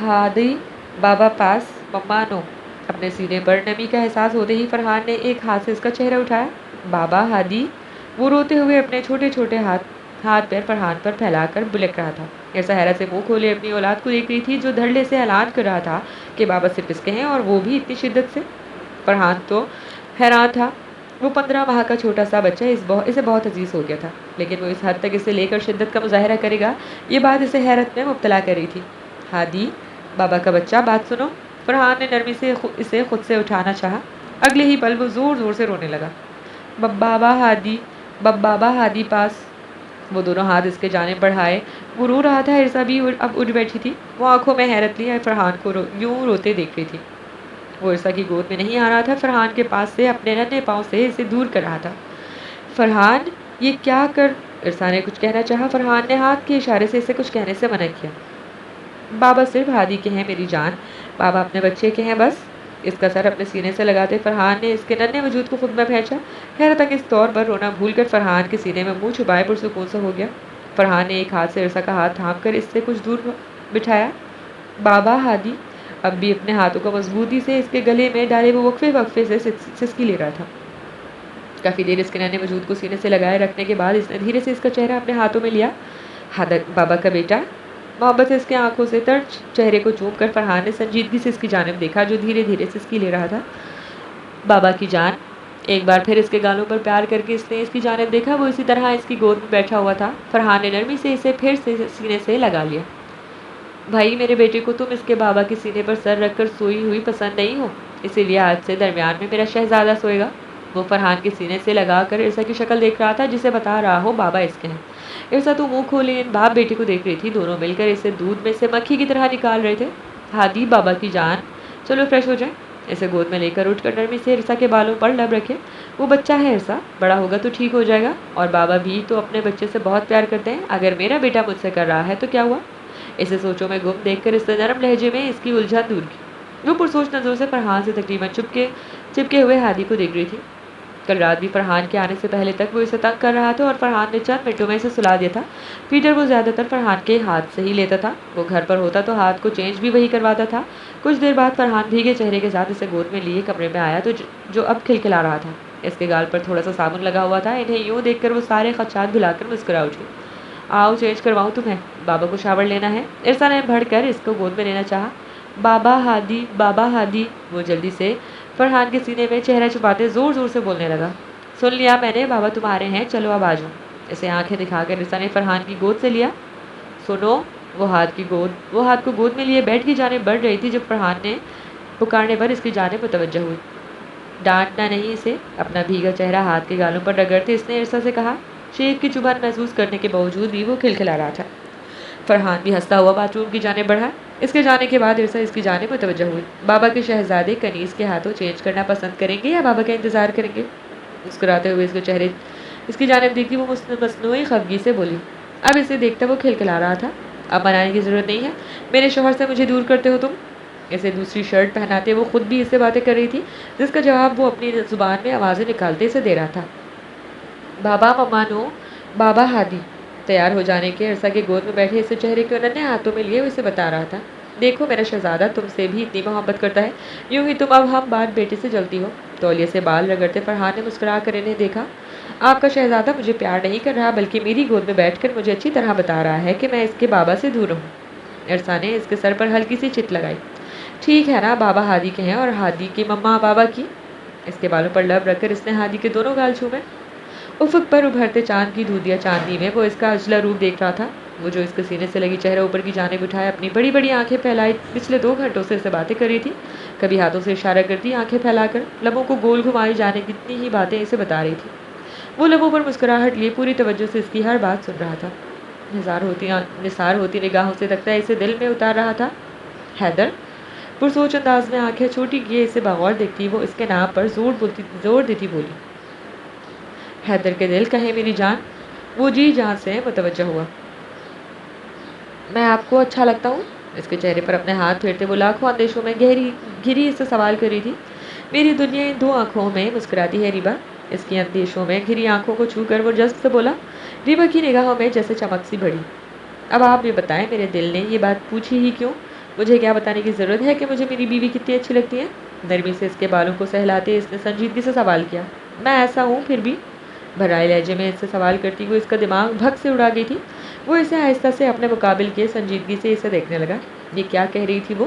ہادی، بابا پاس، مما نو۔ اپنے سینے پر نمی کا احساس ہوتے ہی فرحان نے ایک ہاتھ سے اس کا چہرہ اٹھایا۔ بابا ہادی، وہ روتے ہوئے اپنے چھوٹے چھوٹے ہاتھ پیر فرحان پر پھیلا کر بلک رہا تھا۔ ایسا حیرت سے منہ کھولے اپنی اولاد کو دیکھ رہی تھی جو دھڑلے سے اعلان کر رہا تھا کہ بابا صرف اس کے ہیں، اور وہ بھی اتنی شدت سے۔ فرحان تو حیران تھا۔ وہ 15 ماہ کا چھوٹا سا بچہ اسے بہت عزیز ہو گیا تھا، لیکن وہ اس حد تک اسے لے کر شدت کا مظاہرہ کرے گا یہ بات اسے حیرت میں مبتلا کر رہی تھی۔ ہادی، بابا کا بچہ، بات سنو۔ فرحان نے نرمی سے اسے خود سے اٹھانا چاہا۔ اگلے ہی پل وہ زور زور سے رونے لگا۔ بابا ہادی پاس۔ وہ دونوں ہاتھ اس کے جانب بڑھائے وہ رو رہا تھا۔ ارسا بھی اب اٹھ بیٹھی تھی۔ وہ آنکھوں میں حیرت لیے فرحان کو یوں روتے دیکھ رہی تھی۔ وہ ارسا کی گود میں نہیں آ رہا تھا، فرحان کے پاس سے اپنے ننھے پاؤں سے اسے دور کر رہا تھا۔ فرحان، یہ کیا کر؟ ارسا نے کچھ کہنا چاہا۔ فرحان نے ہاتھ کے اشارے سے اسے کچھ کہنے سے منع کیا۔ بابا صرف ہادی کے ہیں میری جان، بابا اپنے بچے کے ہیں بس۔ اس کا سر اپنے سینے سے لگاتے فرحان نے اس کے ننھے وجود کو خود میں پہنچا۔ حیرت انگیز طور پر رونا بھول کر فرحان کے سینے میں منہ چھپائے پرسکون سا ہو گیا۔ فرحان نے ایک ہاتھ سے ارسا کا ہاتھ تھام کر اس سے کچھ دور بٹھایا۔ بابا ہادی اب بھی اپنے ہاتھوں کو مضبوطی سے اس کے گلے میں ڈالے وہ وقفے سے سسکی لے رہا تھا۔ کافی دیر اس کے نئے وجود کو سینے سے لگائے رکھنے کے بعد اس نے دھیرے سے اس کا چہرہ اپنے ہاتھوں میں لیا۔ بابا کا بیٹا، محبت سے اس کے آنکھوں سے تر چہرے کو چوم کر فرحان نے سنجیدگی سے اس کی جانب دیکھا جو دھیرے دھیرے سے اس کی لے رہا تھا۔ بابا کی جان، ایک بار پھر اس کے گالوں پر پیار کر کے اس نے اس کی جانب دیکھا۔ وہ اسی طرح اس کی گود میں بیٹھا ہوا تھا۔ فرحان نے نرمی سے اسے پھر سے سینے سے لگا لیا۔ بھائی، میرے بیٹے کو تم اس کے بابا کے سینے پر سر رکھ کر سوئی ہوئی پسند نہیں ہو، اسی لیے آج سے درمیان میں میرا شہزادہ سوئے گا۔ وہ فرحان کے سینے سے لگا کر عرصہ کی شکل دیکھ رہا تھا جسے بتا رہا ہو بابا اس کے ہیں۔ عرصہ تو منہ کھولے ان باپ بیٹے کو دیکھ رہی تھی۔ دونوں مل کر اسے دودھ میں سے مکھی کی طرح نکال رہے تھے۔ ہادی، بابا کی جان، چلو فریش ہو جائیں۔ اسے گود میں لے کر اٹھ کر نرمی سے عرصہ کے بالوں پر لب رکھے۔ وہ بچہ ہے عرصہ، بڑا ہوگا تو ٹھیک ہو جائے گا، اور بابا بھی تو اپنے بچے سے بہت پیار کرتے ہیں۔ اگر میرا بیٹا مجھ سے کر رہا ہے تو کیا ہوا؟ اسے سوچوں میں گم دیکھ کر اس نے نرم لہجے میں اس کی الجھن دور کی۔ وہ پرسوچ نظروں سے فرحان سے تقریباً چپکے ہوئے ہادی کو دیکھ رہی تھی۔ کل رات بھی فرحان کے آنے سے پہلے تک وہ اسے تنگ کر رہا تھا اور فرحان نے چند منٹوں میں اسے سلا دیا تھا۔ پیٹر وہ زیادہ تر فرحان کے ہاتھ سے ہی لیتا تھا۔ وہ گھر پر ہوتا تو ہاتھ کو چینج بھی وہی کرواتا تھا۔ کچھ دیر بعد فرحان بھیگے چہرے کے ساتھ اسے گود میں لیے کمرے میں آیا تو جو اب کھلکھلا رہا تھا۔ اس کے گال پر تھوڑا سا صابن لگا ہوا تھا۔ انہیں یوں دیکھ کر وہ سارے خدشات بھلا کر مسکرا اٹھی۔ آؤ چینج کرواؤں تمہیں، بابا کو شاور لینا ہے۔ عرصہ نے بڑھ کر اس کو گود میں لینا چاہا۔ بابا ہادی، بابا ہادی، وہ جلدی سے فرحان کے سینے میں چہرہ چھپاتے زور زور سے بولنے لگا۔ سن لیا میں نے، بابا تمہارے ہیں، چلو اب آ جاؤ۔ اسے آنکھیں دکھا کر عرصہ نے فرحان کی گود سے لیا۔ سنو، وہ ہاتھ کو گود میں لیے بیڈ کی جانب بڑھ رہی تھی جب فرحان نے پکارنے پر اس کی جانب متوجہ ہوئی۔ ڈانٹنا نہیں اسے، اپنا بھیگا چہرہ ہاتھ کے گالوں پر رگڑتے اس نے عرصہ سے کہا۔ شیخ کی چبھن محسوس کرنے کے باوجود بھی وہ کھلکھلا رہا تھا۔ فرحان بھی ہنستا ہوا باتھ روم کی جانب بڑھا۔ اس کے جانے کے بعد عرصہ اس کی جانب متوجہ ہوئی۔ بابا کے شہزادے کنیز کے ہاتھوں چینج کرنا پسند کریں گے یا بابا کا انتظار کریں گے؟ مسکراتے ہوئے اس کی جانب دیکھی وہ مصنوعی خفگی سے بولی۔ اب اسے دیکھتا وہ کھلکھلا رہا تھا۔ اب منانے کی ضرورت نہیں ہے، میرے شوہر سے مجھے دور کرتے ہو تم۔ اسے دوسری شرٹ پہناتے وہ خود بھی اس سے باتیں کر رہی تھی جس کا جواب وہ اپنی زبان میں آوازیں نکالتے اسے دے رہا تھا۔ بابا ممانو، بابا ہادی۔ تیار ہو جانے کے عرصہ کے گود میں بیٹھے اسے چہرے کے ننھے ہاتھوں میں لیے وہ اسے بتا رہا تھا۔ دیکھو میرا شہزادہ تم سے بھی اتنی محبت کرتا ہے، یوں ہی تم اب ہم بات بیٹے سے جلتی ہو۔ تولیے سے بال رگڑتے فرحان نے مسکرا کر انہیں دیکھا۔ آپ کا شہزادہ مجھے پیار نہیں کر رہا بلکہ میری گود میں بیٹھ کر مجھے اچھی طرح بتا رہا ہے کہ میں اس کے بابا سے دور رہوں۔ عرصہ نے اس کے سر پر ہلکی سی چٹ لگائی۔ ٹھیک ہے نا، بابا ہادی کے ہیں اور ہادی کی مما بابا کی۔ اس کے بالوں پر لب رکھ کر اس نے ہادی کے دونوں گال چھومے۔ افق پر ابھرتے چاند کی دودھیا چاندنی میں وہ اس کا اجلا روپ دیکھ رہا تھا۔ وہ جو اس کے سینے سے لگی چہرہ اوپر کی جانب اٹھائے اپنی بڑی بڑی آنکھیں پھیلائے پچھلے 2 گھنٹوں سے اسے باتیں کر رہی تھی، کبھی ہاتھوں سے اشارہ کرتی آنکھیں پھیلا کر لبوں کو گول گھمائے جانے کتنی ہی باتیں اسے بتا رہی تھی۔ وہ لبوں پر مسکراہٹ لیے پوری توجہ سے اس کی ہر بات سن رہا تھا۔ نثار ہوتی نگاہوں سے تختہ اسے دل میں اتار رہا تھا۔ حیدر، پرسوچ انداز میں آنکھیں چھوٹی کیے اسے بغور دیکھتی وہ اس کے نام پر زور دیتی بولی۔ حیدر کے دل کہیں میری جان؟ وہ جی جان سے متوجہ ہوا۔ میں آپ کو اچھا لگتا ہوں؟ اس کے چہرے پر اپنے ہاتھ پھیرتے وہ لاکھوں اندیشوں میں گھری اس سے سوال کر رہی تھی۔ میری دنیا ان 2 آنکھوں میں مسکراتی ہے ریبا۔ اس کی اندیشوں میں گھری آنکھوں کو چھو کر وہ جذب سے بولا۔ ریبا کی نگاہوں میں جیسے چمک سی بڑھی۔ اب آپ یہ بتائیں میرے دل نے یہ بات پوچھی ہی کیوں؟ مجھے کیا بتانے کی ضرورت ہے کہ مجھے میری بیوی کتنی اچھی لگتی ہے؟ نرمی سے اس کے بالوں کو سہلاتے اس نے سنجیدگی سے سوال کیا۔ میں ایسا ہوں پھر بھی؟ بھرائے لہجے میں اس سے سوال کرتی ہوئی اس کا دماغ بھگ سے اڑا گئی تھی۔ وہ اسے آہستہ سے اپنے مقابل کے سنجیدگی سے اسے دیکھنے لگا۔ یہ کیا کہہ رہی تھی وہ؟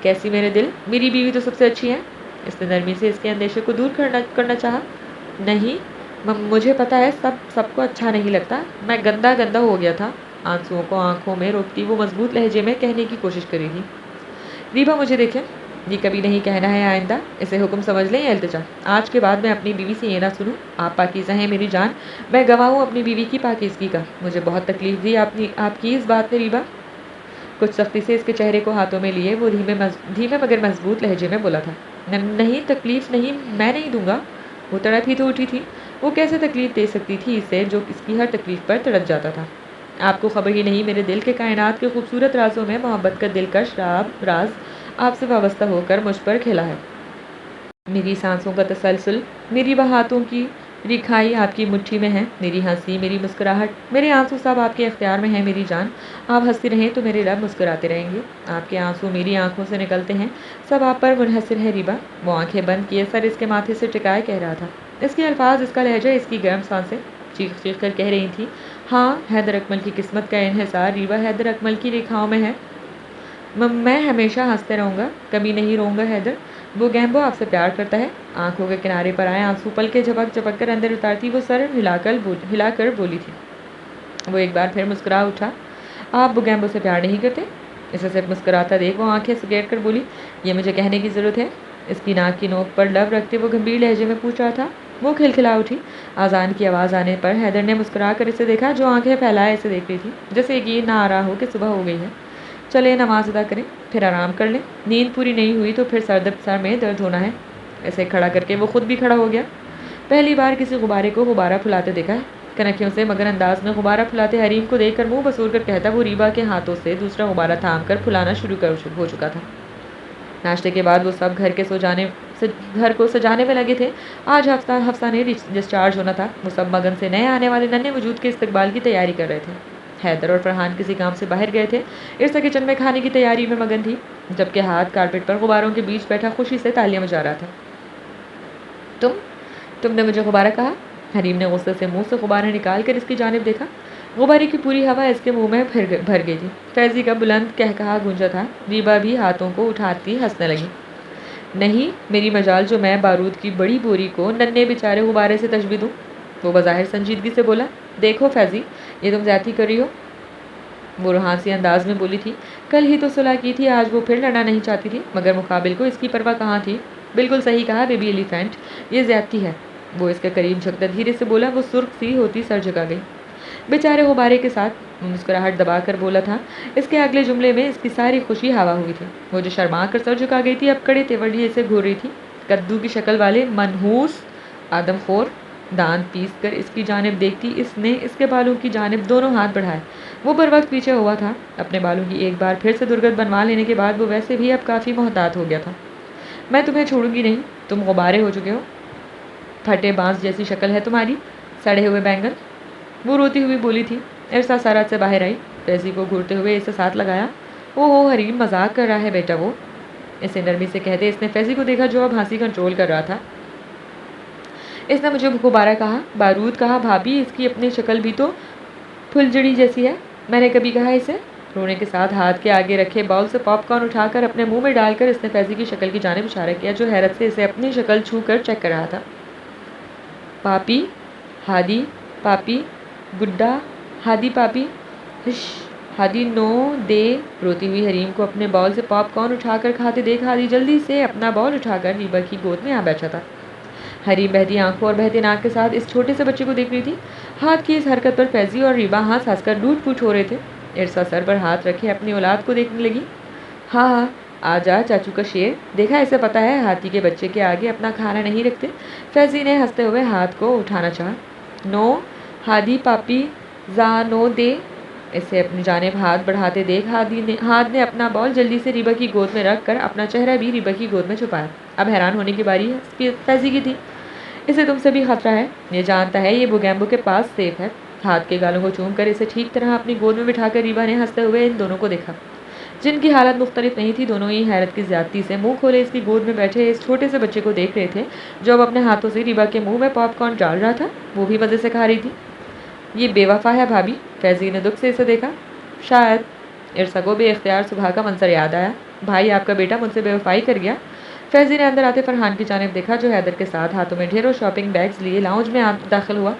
کیسی میرے دل؟ میری بیوی تو سب سے اچھی ہے۔ اس نے نرمی سے اس کے اندیشے کو دور کرنا چاہا۔ نہیں، مجھے پتا ہے سب کو اچھا نہیں لگتا، میں گندا ہو گیا تھا۔ آنسوؤں کو آنکھوں میں روکتی وہ مضبوط لہجے میں کہنے کی کوشش کری تھی۔ ریبا مجھے دیکھیں، یہ کبھی نہیں کہنا ہے آئندہ، اسے حکم سمجھ لیں یا التجا۔ آج کے بعد میں اپنی بیوی سے یہ نہ سنوں، آپ پاکیزہ ہیں میری جان، میں گواہ ہوں اپنی بیوی کی پاکیزگی کا۔ مجھے بہت تکلیف دی آپ کی اس بات نے ریبا۔ کچھ سختی سے اس کے چہرے کو ہاتھوں میں لیے وہ دھیمے مگر مضبوط لہجے میں بولا تھا۔ نہیں، تکلیف نہیں، میں نہیں دوں گا۔ وہ تڑپ ہی تو اٹھی تھی، وہ کیسے تکلیف دے سکتی تھی اسے جو اس کی ہر تکلیف پر تڑپ جاتا تھا۔ آپ کو خبر ہی نہیں میرے دل کے کائنات کے خوبصورت رازوں میں محبت کا دلکش راز آپ سے وابستہ ہو کر مجھ پر کھیلا ہے۔ میری سانسوں کا تسلسل، میری ہاتھوں کی رکھائی آپ کی مٹھی میں ہے، میری ہنسی، میری مسکراہٹ، میرے آنسو سب آپ کے اختیار میں ہیں میری جان۔ آپ ہنستی رہیں تو میرے لب مسکراتے رہیں گے، آپ کے آنسو میری آنکھوں سے نکلتے ہیں، سب آپ پر منحصر ہے ریبا۔ وہ آنکھیں بند کیے سر اس کے ماتھے سے ٹکائے کہہ رہا تھا۔ اس کے الفاظ، اس کا لہجہ، اس کی گرم سانسیں چیخ چیخ کر کہہ رہی تھیں، ہاں حیدر اکمل کی قسمت کا انحصار ریوا حیدر اکمل کی ریکھاؤں میں ہے۔ میں ہمیشہ ہنستے رہوں گا، کبھی نہیں رہوں گا حیدر۔ وہ گیمبو آپ سے پیار کرتا ہے۔ آنکھوں کے کنارے پر آئے آنسو پل کے جھپک کر اندر اتارتی وہ سر ہلا کر بولی تھی۔ وہ ایک بار پھر مسکرا اٹھا، آپ بوگیمبو سے پیار نہیں کرتے؟ اسے صرف مسکراتا دیکھ وہ آنکھیں سگیٹ کر بولی، یہ مجھے کہنے کی ضرورت ہے؟ اس کی ناک کی نوک پر لب رکھتے وہ گمبھیر لہجے میں پوچھ رہا تھا۔ وہ کھلکھلا اٹھی۔ آذان کی آواز آنے پر حیدر نے مسکرا کر اسے دیکھا، جو آنکھیں پھیلائے اسے دیکھ رہی تھی، جیسے یقین نہ آ رہا ہو کہ صبح ہو گئی ہے۔ چلے نماز ادا کریں، پھر آرام کر لیں، نیند پوری نہیں ہوئی تو پھر سر میں درد ہونا ہے۔ اسے کھڑا کر کے وہ خود بھی کھڑا ہو گیا۔ پہلی بار کسی غبارے کو غبارہ پھلاتے دیکھا ہے۔ کنکھیوں سے مگر انداز میں غبارہ پھلاتے حریم کو دیکھ کر منہ بسور کر کہتا وہ ریبا کے ہاتھوں سے دوسرا غبارہ تھام کر پھلانا شروع ہو چکا تھا۔ ناشتے کے بعد وہ سب گھر کو سجانے میں لگے تھے۔ آج ہفتہ نے ڈسچارج ہونا تھا۔ وہ سب مگن سے نئے آنے والے ننھے وجود کے استقبال کی تیاری کر رہے تھے۔ حیدر اور فرحان کسی کام سے باہر گئے تھے۔ ارسا کچن میں کھانے کی تیاری میں مگن تھی، جبکہ ہاتھ کارپیٹ پر غباروں کے بیچ بیٹھا خوشی سے تالیاں بجا رہا تھا۔ تم نے مجھے غبارہ کہا؟ حریم نے غصے سے منہ سے غبارہ نکال کر اس کی جانب دیکھا۔ غبارے کی پوری ہوا اس کے منہ میں بھر گئی تھی۔ فیضی کا بلند قہقہا گونجا تھا۔ ریبا بھی ہاتھوں کو اٹھاتی ہنسنے لگی۔ نہیں میری مجال جو میں بارود کی بڑی بوری کو ننھے بیچارے غبارے سے تشبیہ دوں۔ وہ بظاہر سنجیدگی سے بولا، دیکھو فیضی، یہ تم زیادتی کر رہی ہو۔ وہ روحانسی انداز میں بولی تھی، کل ہی تو صلح کی تھی، آج وہ پھر لڑنا نہیں چاہتی تھی، مگر مقابل کو اس کی پرواہ کہاں تھی۔ بالکل صحیح کہا بیبی ایلیفینٹ، یہ زیادتی ہے۔ وہ اس کے قریب جھکتا دھیرے سے بولا۔ وہ سرخ سی ہوتی سر جھکا گئی۔ بیچارے غبارے کے ساتھ مسکراہٹ دبا کر بولا تھا۔ اس کے اگلے جملے میں اس کی ساری خوشی ہوا ہوئی تھی۔ وہ جو شرما کر سر جھکا گئی تھی اب کڑے تیوریے سے گھور رہی تھی۔ کدو کی شکل والے منحوس آدم خور دانت پیس کر اس کی جانب دیکھتی اس نے اس کے بالوں کی جانب دونوں ہاتھ بڑھائے۔ وہ بر وقت پیچھے ہوا تھا۔ اپنے بالوں کی ایک بار پھر سے درگت بنوا لینے کے بعد وہ ویسے بھی اب کافی محتاط ہو گیا تھا۔ میں تمہیں چھوڑوں گی نہیں، تم غبارے ہو چکے ہو، پھٹے بانس جیسی شکل ہے تمہاری، سڑے ہوئے بینگن۔ وہ روتی ہوئی بولی تھی۔ ارسا سرحد سے باہر آئی، فیضی کو گھورتے ہوئے اسے ساتھ لگایا۔ او حریم مذاق کر رہا ہے بیٹا وہ، اسے نرمی سے کہتے اس نے فیضی کو دیکھا جو اب ہنسی کنٹرول کر رہا تھا۔ اس نے مجھے غبارہ کہا، بارود کہا، بھابھی اس کی اپنی شکل بھی تو پھلجڑی جیسی ہے، میں نے کبھی کہا اسے؟ رونے کے ساتھ ہاتھ کے آگے رکھے باؤل سے پاپ کارن اٹھا کر اپنے منہ میں ڈال کر اس نے فیضی کی شکل کی جانب اشارہ کیا، جو حیرت سے اسے اپنی شکل چھو کر چیک کر رہا تھا۔ پاپی، ہادی پاپی، گڈا ہادی پاپی، ہش ہادی نو دے۔ روتی ہوئی حریم کو اپنے باؤل سے پاپ کارن اٹھا کر کھاتے دیکھ ہادی جلدی سے اپنا باؤل اٹھا کر ریبا کی گود میں آ بیٹھا تھا۔ حریم بہتی آنکھوں اور بہتے ناک کے ساتھ اس چھوٹے سے بچے کو دیکھ رہی تھی۔ ہاتھ کی اس حرکت پر فیضی اور ریبا ہنس ہنس کر لوٹ پوٹ ہو رہے تھے۔ ارسا سر پر ہاتھ رکھے اپنی اولاد کو دیکھنے لگی۔ ہاں ہاں آ جا چاچو کا شیر، دیکھا اسے پتا ہے ہاتھی کے بچے کے آگے اپنا کھانا نہیں رکھتے۔ فیضی نے ہنستے ہوئے ہاتھ کو اٹھانا چاہا۔ نو ہادی پاپی زا نو دے۔ اسے اپنی جانب ہاتھ بڑھاتے دیکھ ہاتھ نے اپنا بال جلدی سے ریبا کی گود میں رکھ کر اپنا چہرہ بھی ریبا کی گود میں چھپایا۔ اب حیران ہونے کی باری فیضی کی تھی۔ اسے تم سے بھی خطرہ ہے، یہ جانتا ہے یہ بوگیمبو کے پاس سیف ہے۔ ہاتھ کے گالوں کو چوم کر اسے ٹھیک طرح اپنی گود میں بٹھا کر ریبا نے ہنستے ہوئے ان دونوں کو دیکھا، جن کی حالت مختلف نہیں تھی۔ دونوں ہی حیرت کی زیادتی سے منہ کھولے اس کی گود میں بیٹھے اس چھوٹے سے بچے کو دیکھ رہے تھے، جو اب اپنے ہاتھوں سے ریبا کے منہ میں پاپ کارن ڈال رہا تھا، وہ بھی مزے سے کھا رہی تھی۔ یہ بے وفا ہے بھابھی، فیضی نے دکھ سے اسے دیکھا۔ شاید۔ ارسا کو بے اختیار صبح کا منظر یاد آیا۔ بھائی آپ کا بیٹا مجھ سے بے وفائی کر گیا۔ فیضی نے اندر آتے فرحان کی جانب دیکھا، جو حیدر کے ساتھ ہاتھوں میں ڈھیروں شاپنگ بیگز لیے لاؤنج میں داخل ہوا۔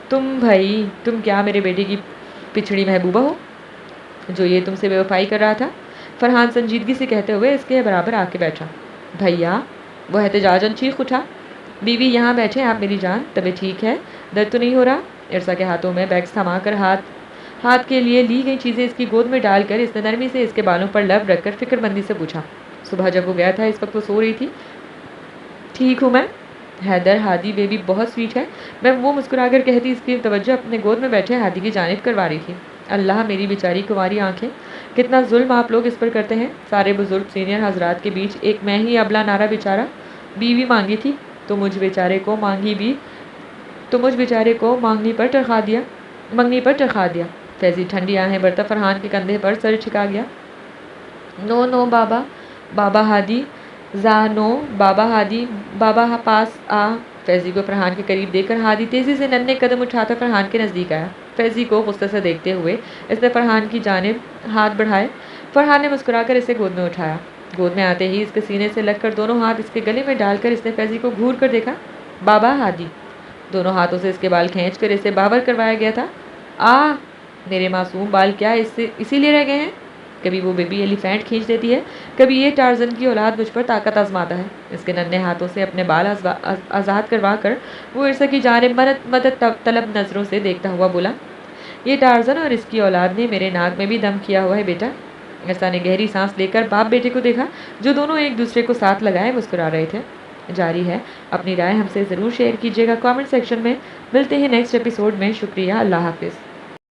تم کیا میرے بیٹے کی پچھڑی محبوبہ ہو، جو یہ تم سے بے وفائی کر رہا تھا؟ فرحان سنجیدگی سے کہتے ہوئے اس کے برابر آ کے بیٹھا۔ بھیا، وہ احتجاجاً چیخ اٹھا۔ بیوی یہاں بیٹھے آپ میری جان، طبیعت ٹھیک ہے، درد تو نہیں ہو رہا؟ ارسا کے ہاتھوں میں بیگز تھما کر ہاتھ کے لیے لی گئی چیزیں اس کی گود میں ڈال کر اس نے نرمی سے اس کے بالوں پر لب رکھ کر فکر مندی سے پوچھا۔ صبح جب وہ گیا تھا اس وقت وہ سو رہی تھی؟ ٹھیک ہوں میں حیدر، ہادی بیبی بہت سویٹ ہے، میں وہ مسکرا کر کہتی اس کی توجہ اپنے گود میں بیٹھے ہادی کی جانب کروا رہی تھی۔ اللہ میری بیچاری کنواری آنکھیں، کتنا ظلم آپ لوگ اس پر کرتے ہیں۔ سارے بزرگ سینئر حضرات کے بیچ ایک میں ہی ابلا نارا بیچارہ، بیوی مانگی تھی تو مجھ بیچارے کو مانگنی پر ٹرخا دیا۔ فیضی ٹھنڈی آہیں برتا فرحان کے کندھے پر سر چھکا گیا۔ نو بابا ہادی زا نو بابا ہادی بابا پاس آ۔ فیضی کو فرحان کے قریب دیکھ کر ہادی تیزی سے ننھے قدم اٹھاتا فرحان کے نزدیک آیا۔ فیضی کو غصے سے دیکھتے ہوئے اس نے فرحان کی جانب ہاتھ بڑھائے۔ فرحان نے مسکرا کر اسے گود میں اٹھایا۔ گود میں آتے ہی اس کے سینے سے لگ کر دونوں ہاتھ اس کے گلے میں ڈال کر اس نے فیضی کو گھور کر دیکھا۔ بابا ہادی! دونوں ہاتھوں سے اس کے بال کھینچ کر اسے بابر کروایا گیا تھا۔ میرے معصوم بال کیا اسی لیے رہ گئے ہیں؟ کبھی وہ بیبی ایلیفینٹ کھینچ دیتی ہے، کبھی یہ ٹارزن کی اولاد مجھ پر طاقت آزماتا ہے۔ اس کے ننھے ہاتھوں سے اپنے بال آزاد کروا کر وہ عرصہ کی جانب مدد طلب نظروں سے دیکھتا ہوا بولا، یہ ٹارزن اور اس کی اولاد نے میرے ناک میں بھی دم کیا ہوا ہے بیٹا۔ عرصہ نے گہری سانس لے کر باپ بیٹے کو دیکھا جو دونوں ایک دوسرے کو ساتھ لگائے مسکرا رہے تھے۔ جاری ہے، اپنی رائے ہم سے ضرور شیئر کیجیے گا کامنٹ سیکشن میں۔ ملتے ہیں نیکسٹ ایپیسوڈ میں۔ شکریہ، اللہ حافظ۔